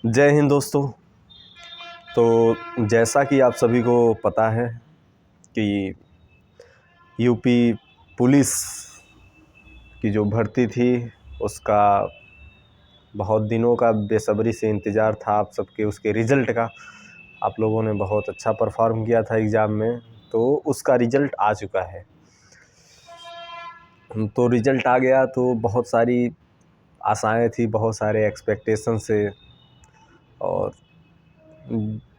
जय हिंद दोस्तों। तो जैसा कि आप सभी को पता है कि यूपी पुलिस की जो भर्ती थी उसका बहुत दिनों का बेसब्री से इंतज़ार था आप सबके उसके रिज़ल्ट का। आप लोगों ने बहुत अच्छा परफॉर्म किया था एग्ज़ाम में, तो उसका रिज़ल्ट आ चुका है। तो रिज़ल्ट आ गया तो बहुत सारी आशाएं थी, बहुत सारे एक्सपेक्टेशन से, और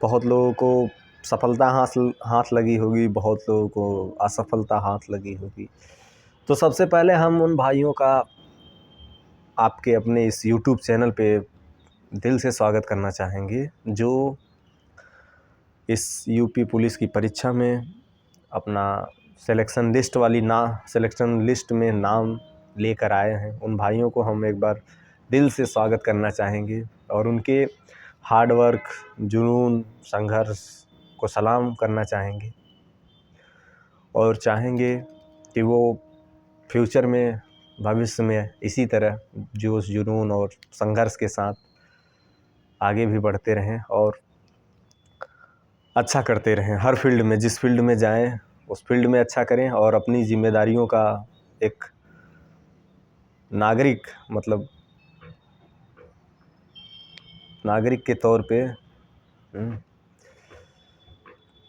बहुत लोगों को सफलता हाथ लगी होगी, बहुत लोगों को असफलता हाथ लगी होगी। तो सबसे पहले हम उन भाइयों का आपके अपने इस यूट्यूब चैनल पे दिल से स्वागत करना चाहेंगे जो इस यूपी पुलिस की परीक्षा में अपना सिलेक्शन लिस्ट में नाम लेकर आए हैं। उन भाइयों को हम एक बार दिल से स्वागत करना चाहेंगे और उनके हार्ड वर्क, जुनून, संघर्ष को सलाम करना चाहेंगे और चाहेंगे कि वो फ्यूचर में, भविष्य में इसी तरह जोश, जुनून और संघर्ष के साथ आगे भी बढ़ते रहें और अच्छा करते रहें। हर फील्ड में, जिस फील्ड में जाएं उस फील्ड में अच्छा करें और अपनी जिम्मेदारियों का एक नागरिक के तौर पे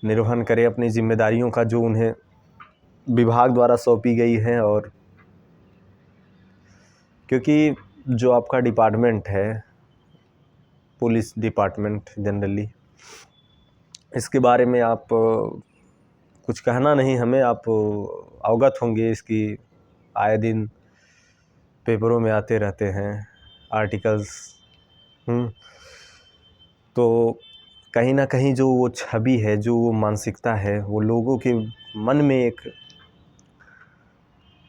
निर्वहन करें अपनी जिम्मेदारियों का जो उन्हें विभाग द्वारा सौंपी गई है। और क्योंकि जो आपका डिपार्टमेंट है, पुलिस डिपार्टमेंट, जनरली इसके बारे में आप कुछ कहना नहीं हमें, आप अवगत होंगे, इसकी आए दिन पेपरों में आते रहते हैं आर्टिकल्स। तो कहीं ना कहीं जो वो छवि है, जो वो मानसिकता है, वो लोगों के मन में एक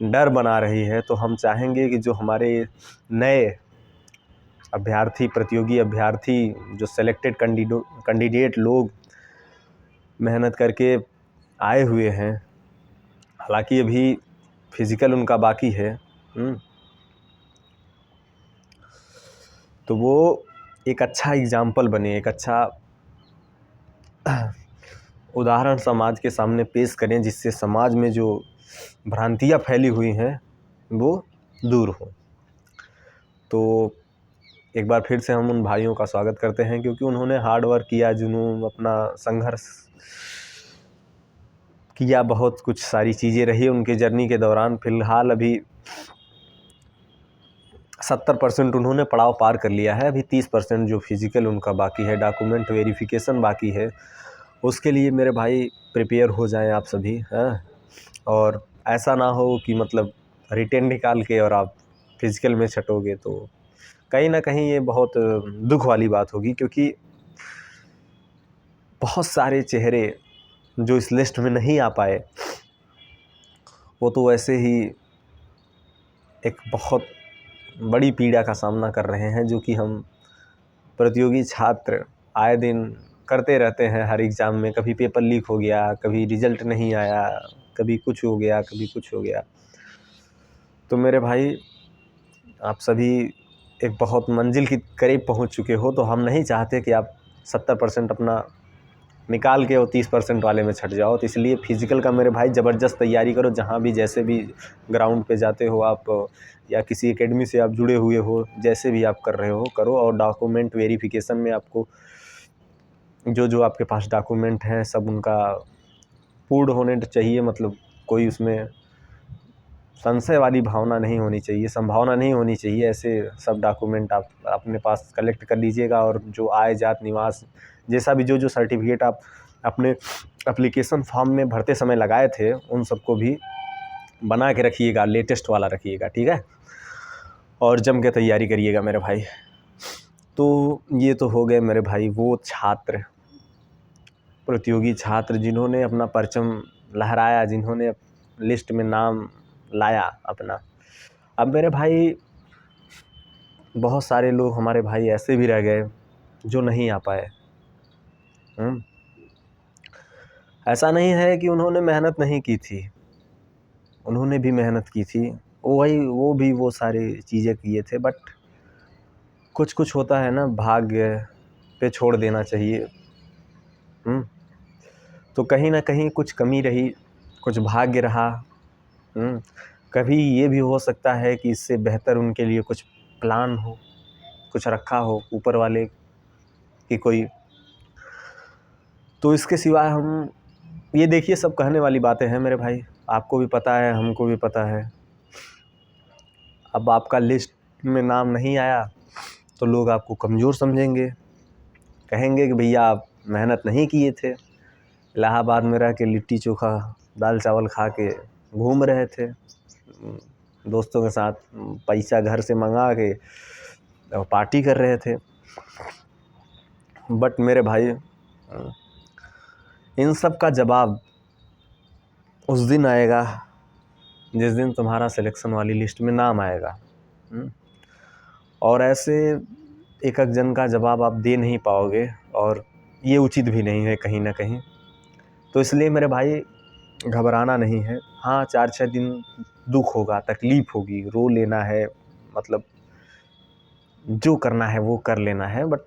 डर बना रही है। तो हम चाहेंगे कि जो हमारे नए अभ्यर्थी, प्रतियोगी अभ्यर्थी, जो सेलेक्टेड कैंडिडेट लोग मेहनत करके आए हुए हैं, हालांकि अभी फिज़िकल उनका बाकी है, तो वो एक अच्छा एग्जाम्पल बने, एक अच्छा उदाहरण समाज के सामने पेश करें, जिससे समाज में जो भ्रांतियाँ फैली हुई हैं वो दूर हो। तो एक बार फिर से हम उन भाइयों का स्वागत करते हैं क्योंकि उन्होंने हार्ड वर्क किया, जुनून, अपना संघर्ष किया, बहुत कुछ सारी चीज़ें रही उनके जर्नी के दौरान। फ़िलहाल अभी 70% उन्होंने पड़ाव पार कर लिया है। अभी 30% जो फिज़िकल उनका बाकी है, डॉक्यूमेंट वेरिफिकेशन बाकी है, उसके लिए मेरे भाई प्रिपेयर हो जाएं आप सभी, हैं। और ऐसा ना हो कि मतलब रिटेन निकाल के और आप फिज़िकल में छटोगे, तो कहीं ना कहीं ये बहुत दुख वाली बात होगी, क्योंकि बहुत सारे चेहरे जो इस लिस्ट में नहीं आ पाए वो तो वैसे ही एक बहुत बड़ी पीड़ा का सामना कर रहे हैं, जो कि हम प्रतियोगी छात्र आए दिन करते रहते हैं। हर एग्ज़ाम में कभी पेपर लीक हो गया, कभी रिज़ल्ट नहीं आया, कभी कुछ हो गया, कभी कुछ हो गया। तो मेरे भाई, आप सभी एक बहुत मंजिल की करीब पहुंच चुके हो, तो हम नहीं चाहते कि आप 70% अपना निकाल के वो 30% वाले में छट जाओ। तो इसलिए फिज़िकल का मेरे भाई ज़बरदस्त तैयारी करो। जहाँ भी, जैसे भी ग्राउंड पे जाते हो आप, या किसी एकेडमी से आप जुड़े हुए हो, जैसे भी आप कर रहे हो करो। और डॉक्यूमेंट वेरिफिकेशन में आपको जो आपके पास डॉक्यूमेंट हैं सब उनका पूर्ण होने चाहिए, मतलब कोई उसमें संशय वाली भावना नहीं होनी चाहिए, संभावना नहीं होनी चाहिए। ऐसे सब डॉक्यूमेंट आप अपने पास कलेक्ट कर लीजिएगा। और जो आय, जात, निवास, जैसा भी जो सर्टिफिकेट आप अपने एप्लीकेशन फॉर्म में भरते समय लगाए थे, उन सबको भी बना के रखिएगा, लेटेस्ट वाला रखिएगा, ठीक है। और जम के तैयारी करिएगा मेरे भाई। तो ये तो हो गए मेरे भाई वो छात्र, प्रतियोगी छात्र, जिन्होंने अपना परचम लहराया, जिन्होंने लिस्ट में नाम लाया अपना। अब मेरे भाई, बहुत सारे लोग हमारे भाई ऐसे भी रह गए जो नहीं आ पाए। ऐसा नहीं है कि उन्होंने मेहनत नहीं की थी, उन्होंने भी मेहनत की थी, वो सारी चीज़ें किए थे, बट कुछ कुछ होता है ना, भाग्य, पे छोड़ देना चाहिए। तो कहीं ना कहीं कुछ कमी रही, कुछ भाग्य रहा। कभी ये भी हो सकता है कि इससे बेहतर उनके लिए कुछ प्लान हो, कुछ रखा हो ऊपर वाले की कोई। तो इसके सिवाय हम ये देखिए, सब कहने वाली बातें हैं मेरे भाई, आपको भी पता है, हमको भी पता है। अब आपका लिस्ट में नाम नहीं आया तो लोग आपको कमज़ोर समझेंगे, कहेंगे कि भैया आप मेहनत नहीं किए थे, इलाहाबाद में रह के लिट्टी चोखा दाल चावल खा के घूम रहे थे दोस्तों के साथ, पैसा घर से मंगा के पार्टी कर रहे थे। बट मेरे भाई, इन सब का जवाब उस दिन आएगा जिस दिन तुम्हारा सिलेक्शन वाली लिस्ट में नाम आएगा। और ऐसे एक एक जन का जवाब आप दे नहीं पाओगे, और ये उचित भी नहीं है कहीं ना कहीं। तो इसलिए मेरे भाई घबराना नहीं है। हाँ, 4-6 दिन दुख होगा, तकलीफ़ होगी, रो लेना है, मतलब जो करना है वो कर लेना है, बट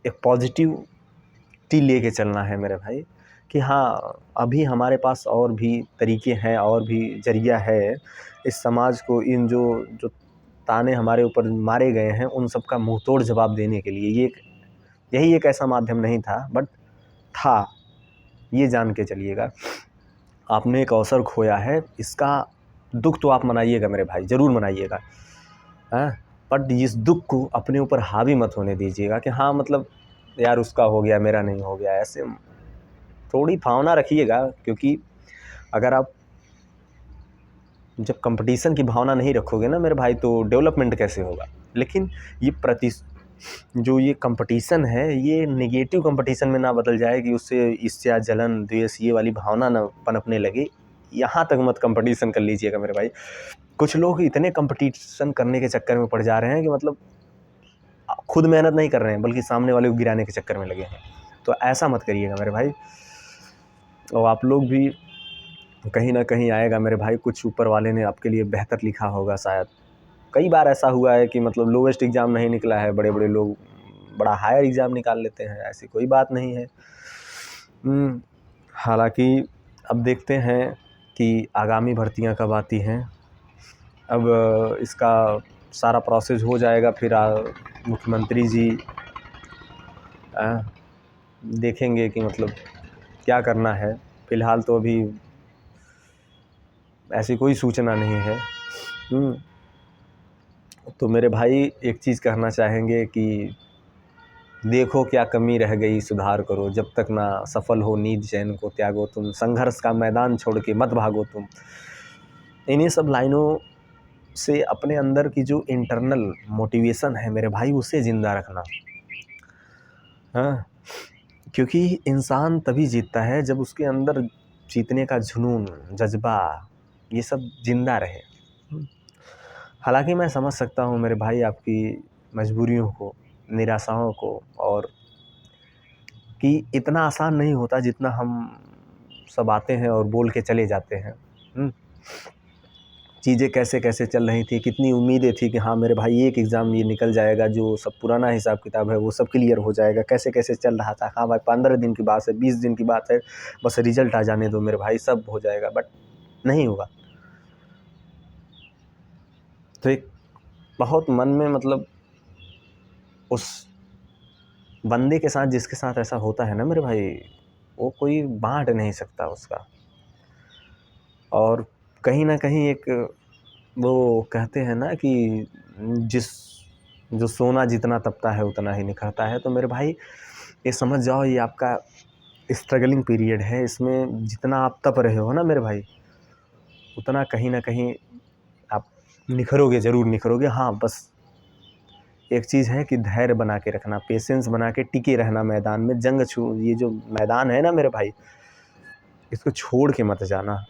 एक पॉजिटिविटी लेके चलना है मेरे भाई कि हाँ, अभी हमारे पास और भी तरीके हैं, और भी ज़रिया है इस समाज को, इन जो ताने हमारे ऊपर मारे गए हैं उन सब का मुँह तोड़ जवाब देने के लिए। यही एक ऐसा माध्यम नहीं था, बट था, ये जान के चलिएगा। आपने एक अवसर खोया है, इसका दुख तो आप मनाइएगा मेरे भाई, ज़रूर मनाइएगा, बट इस दुख को अपने ऊपर हावी मत होने दीजिएगा कि हाँ मतलब यार उसका हो गया मेरा नहीं हो गया। ऐसे थोड़ी भावना रखिएगा, क्योंकि अगर आप जब कंपटीशन की भावना नहीं रखोगे ना मेरे भाई, तो डेवलपमेंट कैसे होगा। लेकिन ये जो ये कंपटीशन है, ये नेगेटिव कंपटीशन में ना बदल जाए कि उससे ईर्ष्या, जलन, द्वेष, ये वाली भावना ना पनपने लगे। यहाँ तक मत कंपटीशन कर लीजिएगा मेरे भाई। कुछ लोग इतने कंपटीशन करने के चक्कर में पड़ जा रहे हैं कि मतलब खुद मेहनत नहीं कर रहे हैं, बल्कि सामने वाले को गिराने के चक्कर में लगे हैं। तो ऐसा मत करिएगा मेरे भाई। और आप लोग भी कहीं ना कहीं आएगा मेरे भाई, कुछ ऊपर वाले ने आपके लिए बेहतर लिखा होगा शायद। कई बार ऐसा हुआ है कि मतलब लोवेस्ट एग्ज़ाम नहीं निकला है, बड़े बड़े लोग बड़ा हायर एग्ज़ाम निकाल लेते हैं, ऐसी कोई बात नहीं है। हालांकि अब देखते हैं कि आगामी भर्तियां कब आती हैं। अब इसका सारा प्रोसेस हो जाएगा, फिर मुख्यमंत्री जी देखेंगे कि मतलब क्या करना है। फ़िलहाल तो अभी ऐसी कोई सूचना नहीं है। तो मेरे भाई एक चीज़ कहना चाहेंगे कि देखो क्या कमी रह गई सुधार करो, जब तक ना सफल हो नींद चैन को त्यागो तुम, संघर्ष का मैदान छोड़ के मत भागो तुम। इन्हीं सब लाइनों से अपने अंदर की जो इंटरनल मोटिवेशन है मेरे भाई, उसे ज़िंदा रखना। हाँ, क्योंकि इंसान तभी जीतता है जब उसके अंदर जीतने का जुनून, जज्बा, ये सब ज़िंदा रहे। हालांकि मैं समझ सकता हूँ मेरे भाई आपकी मजबूरियों को, निराशाओं को, और कि इतना आसान नहीं होता जितना हम सब आते हैं और बोल के चले जाते हैं। चीज़ें कैसे कैसे चल रही थी, कितनी उम्मीदें थी कि हाँ मेरे भाई एक एग्ज़ाम ये निकल जाएगा, जो सब पुराना हिसाब किताब है वो सब क्लियर हो जाएगा, कैसे कैसे चल रहा था। हाँ भाई 15 दिन की बात है, 20 दिन की बात है, बस रिज़ल्ट आ जाने दो मेरे भाई, सब हो जाएगा। बट नहीं होगा। तो एक बहुत मन में मतलब उस बंदे के साथ जिसके साथ ऐसा होता है ना मेरे भाई, वो कोई बांट नहीं सकता उसका। और कहीं ना कहीं एक वो कहते हैं ना कि जो सोना जितना तपता है उतना ही निखरता है। तो मेरे भाई ये समझ जाओ, ये आपका स्ट्रगलिंग पीरियड है, इसमें जितना आप तप रहे हो ना मेरे भाई, उतना कहीं ना कहीं आप निखरोगे, ज़रूर निखरोगे। हाँ, बस एक चीज़ है कि धैर्य बना के रखना, पेशेंस बना के टिके रहना मैदान में। ये जो मैदान है ना मेरे भाई, इसको छोड़ के मत जाना।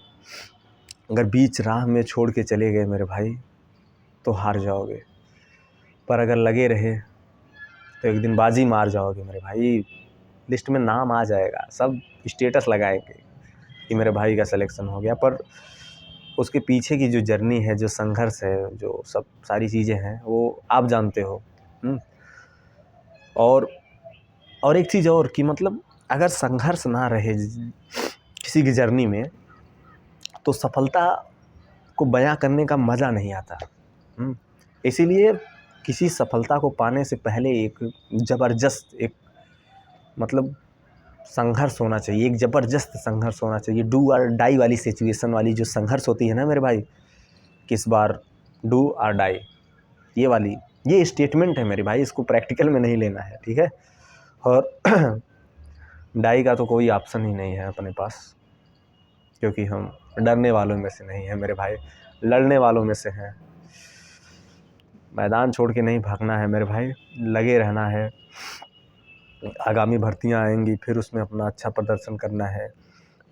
अगर बीच राह में छोड़ के चले गए मेरे भाई तो हार जाओगे, पर अगर लगे रहे तो एक दिन बाजी मार जाओगे मेरे भाई। लिस्ट में नाम आ जाएगा, सब स्टेटस लगाएंगे कि मेरे भाई का सिलेक्शन हो गया। पर उसके पीछे की जो जर्नी है, जो संघर्ष है, जो सब सारी चीज़ें हैं, वो आप जानते हो। और और एक चीज़ और कि मतलब अगर संघर्ष ना रहे किसी की जर्नी में, तो सफलता को बयां करने का मज़ा नहीं आता। इसीलिए किसी सफलता को पाने से पहले एक ज़बरदस्त एक मतलब संघर्ष होना चाहिए, एक ज़बरदस्त संघर्ष होना चाहिए। डू और डाई वाली सिचुएशन वाली जो संघर्ष होती है ना मेरे भाई, किस बार डू और डाई, ये वाली, ये स्टेटमेंट है मेरे भाई, इसको प्रैक्टिकल में नहीं लेना है, ठीक है। और डाई का तो कोई ऑप्शन ही नहीं है अपने पास, क्योंकि हम डरने वालों में से नहीं है मेरे भाई, लड़ने वालों में से हैं। मैदान छोड़ के नहीं भागना है मेरे भाई, लगे रहना है। आगामी भर्तियां आएंगी, फिर उसमें अपना अच्छा प्रदर्शन करना है।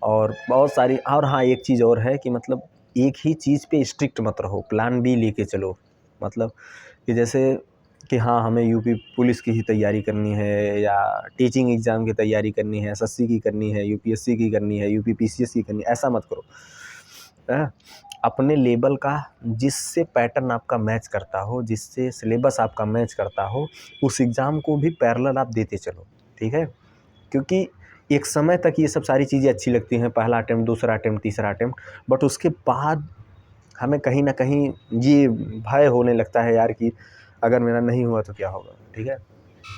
और बहुत सारी, और हाँ एक चीज़ और है कि मतलब एक ही चीज़ पे स्ट्रिक्ट मत रहो, प्लान बी लेके चलो। मतलब कि जैसे कि हाँ हमें यूपी पुलिस की ही तैयारी करनी है, या टीचिंग एग्ज़ाम की तैयारी करनी है, एसएससी की करनी है, यूपीएससी की करनी है, यूपीपीसीएस की करनी है, ऐसा मत करो। अपने लेवल का जिससे पैटर्न आपका मैच करता हो, जिससे सिलेबस आपका मैच करता हो, उस एग्ज़ाम को भी पैरेलल आप देते चलो, ठीक है। क्योंकि एक समय तक ये सब सारी चीज़ें अच्छी लगती हैं, पहला अटेम्प्ट, दूसरा अटेम्प्ट, तीसरा अटेम्प्ट, बट उसके बाद हमें कहीं ना कहीं ये भय होने लगता है यार कि अगर मेरा नहीं हुआ तो क्या होगा, ठीक है।